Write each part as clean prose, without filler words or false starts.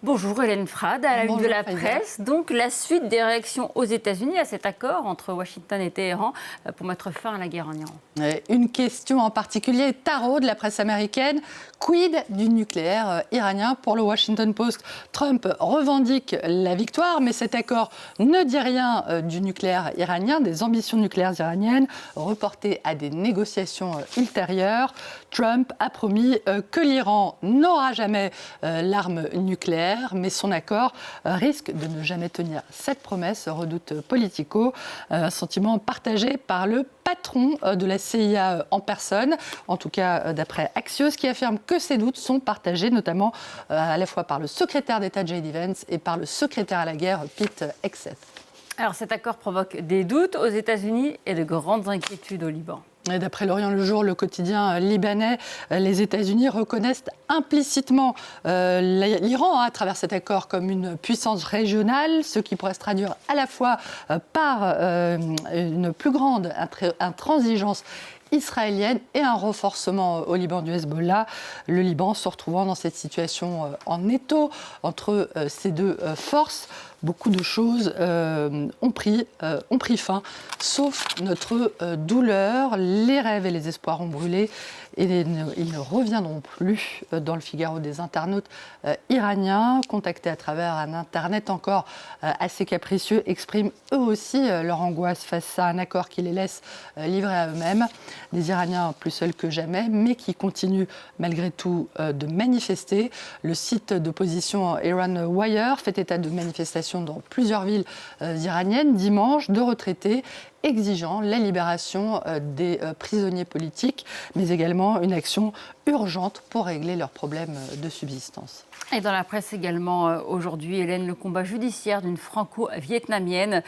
Bonjour Hélène Frade, à la une de la Fayda. presse. Donc la suite des réactions aux États-Unis à cet accord entre Washington et Téhéran pour mettre fin à la guerre en Iran. Une question en particulier taraude la presse américaine. Quid du nucléaire iranien? Pour le Washington Post, Trump revendique la victoire, mais cet accord ne dit rien du nucléaire iranien, des ambitions nucléaires iraniennes, reportées à des négociations ultérieures. Trump a promis que l'Iran n'aura jamais l'arme nucléaire, mais son accord risque de ne jamais tenir cette promesse, redoute Politico, un sentiment partagé par le patron de la CIA en personne, en tout cas d'après Axios, qui affirme que ces doutes sont partagés notamment à la fois par le secrétaire d'État J.D. Vance et par le secrétaire à la guerre Pete Hegseth. Alors cet accord provoque des doutes aux États-Unis et de grandes inquiétudes au Liban. Et d'après l'Orient le Jour, le quotidien libanais, les États-Unis reconnaissent implicitement l'Iran à travers cet accord comme une puissance régionale, ce qui pourrait se traduire à la fois par une plus grande intransigeance israélienne et un renforcement au Liban du Hezbollah, le Liban se retrouvant dans cette situation en étau entre ces deux forces. Beaucoup de choses ont pris fin, sauf notre douleur. Les rêves et les espoirs ont brûlé et ils ne reviendront plus. Dans le Figaro, des internautes iraniens, contactés à travers un Internet encore assez capricieux, expriment eux aussi leur angoisse face à un accord qui les laisse livrés à eux-mêmes. Des Iraniens plus seuls que jamais, mais qui continuent malgré tout de manifester. Le site d'opposition Iran Wire fait état de manifestations dans plusieurs villes iraniennes dimanche, de retraités exigeant la libération des prisonniers politiques, mais également une action urgente pour régler leurs problèmes de subsistance. Et dans la presse également, aujourd'hui, Hélène, le combat judiciaire d'une franco-vietnamienne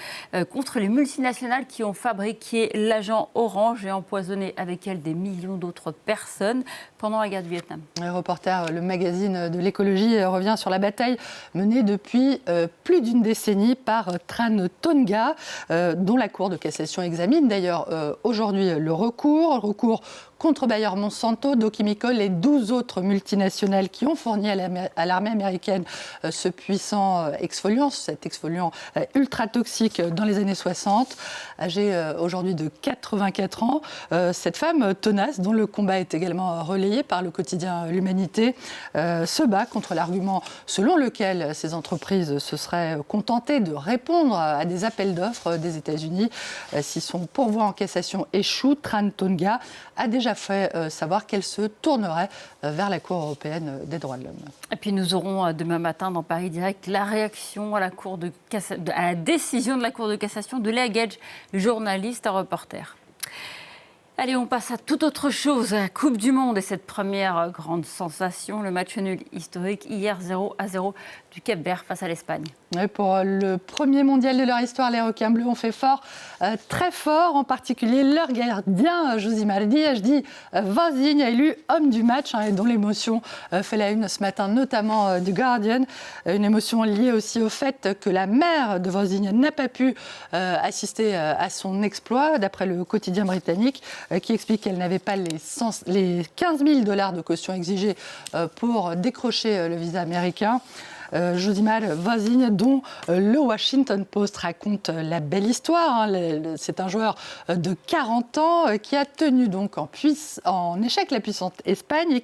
contre les multinationales qui ont fabriqué l'agent Orange et empoisonné avec elle des millions d'autres personnes pendant la guerre du Vietnam. Le reporter, le magazine de l'écologie, revient sur la bataille menée depuis plus d'une décennie par Tran Tonga, dont la Cour de cassation examine d'ailleurs aujourd'hui le recours contre Bayer Monsanto, Dow Chemical et 12 autres multinationales qui ont fourni à l'armée américaine ce puissant exfoliant, cet exfoliant ultra toxique dans les années 60. Âgée aujourd'hui de 84 ans, cette femme tenace, dont le combat est également relayé par le quotidien L'Humanité, se bat contre l'argument selon lequel ces entreprises se seraient contentées de répondre à des appels d'offres des États-Unis. Si son pourvoi en cassation échoue, Tran Tonga a déjà fait savoir qu'elle se tournerait vers la Cour européenne des droits de l'homme. Et puis nous aurons demain matin dans Paris Direct la réaction à la décision de la Cour de cassation de Léa Gage, journaliste et reporter. Allez, on passe à toute autre chose. La Coupe du Monde et cette première grande sensation, le match nul historique hier 0-0 du Cap-Vert face à l'Espagne. Et pour le premier mondial de leur histoire, les requins bleus ont fait fort, très fort, en particulier leur gardien, Josimar Diajdi Vozinha, élu homme du match, et dont l'émotion fait la une ce matin, notamment du Guardian. Une émotion liée aussi au fait que la mère de Vozinha n'a pas pu assister à son exploit, d'après le quotidien britannique, qui explique qu'elle n'avait pas les 15 000 $ de caution exigés pour décrocher le visa américain. Josimar Vozinha, dont le Washington Post raconte la belle histoire. C'est un joueur de 40 ans qui a tenu donc en échec la puissante Espagne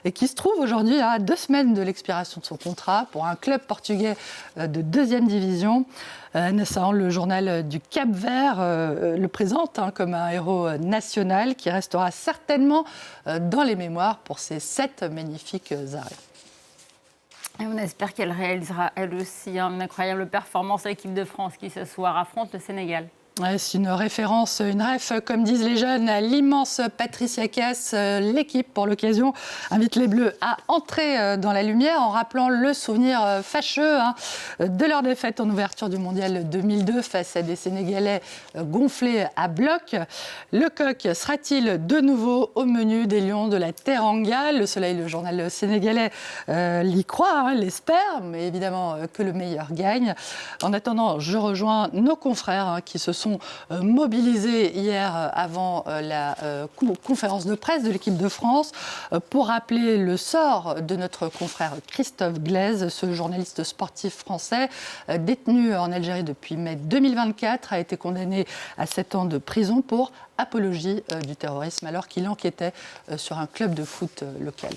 et qui se trouve aujourd'hui à 2 semaines de l'expiration de son contrat pour un club portugais de 2e division. Nassau, le journal du Cap-Vert, le présente comme un héros national qui restera certainement dans les mémoires pour ses 7 magnifiques arrêts. Et on espère qu'elle réalisera elle aussi une incroyable performance à l'équipe de France qui ce soir affronte le Sénégal. Ouais, c'est une référence, une ref, comme disent les jeunes, à l'immense Patricia Cass. L'équipe, pour l'occasion, invite les Bleus à entrer dans la lumière en rappelant le souvenir fâcheux de leur défaite en ouverture du Mondial 2002 face à des Sénégalais gonflés à bloc. Le coq sera-t-il de nouveau au menu des Lions de la Teranga? Le Soleil, le journal sénégalais, l'y croit, l'espère, mais évidemment que le meilleur gagne. En attendant, je rejoins nos confrères qui se sont sont mobilisés hier avant la conférence de presse de l'équipe de France pour rappeler le sort de notre confrère Christophe Glaise, ce journaliste sportif français détenu en Algérie depuis mai 2024, a été condamné à 7 ans de prison pour apologie du terrorisme alors qu'il enquêtait sur un club de foot local.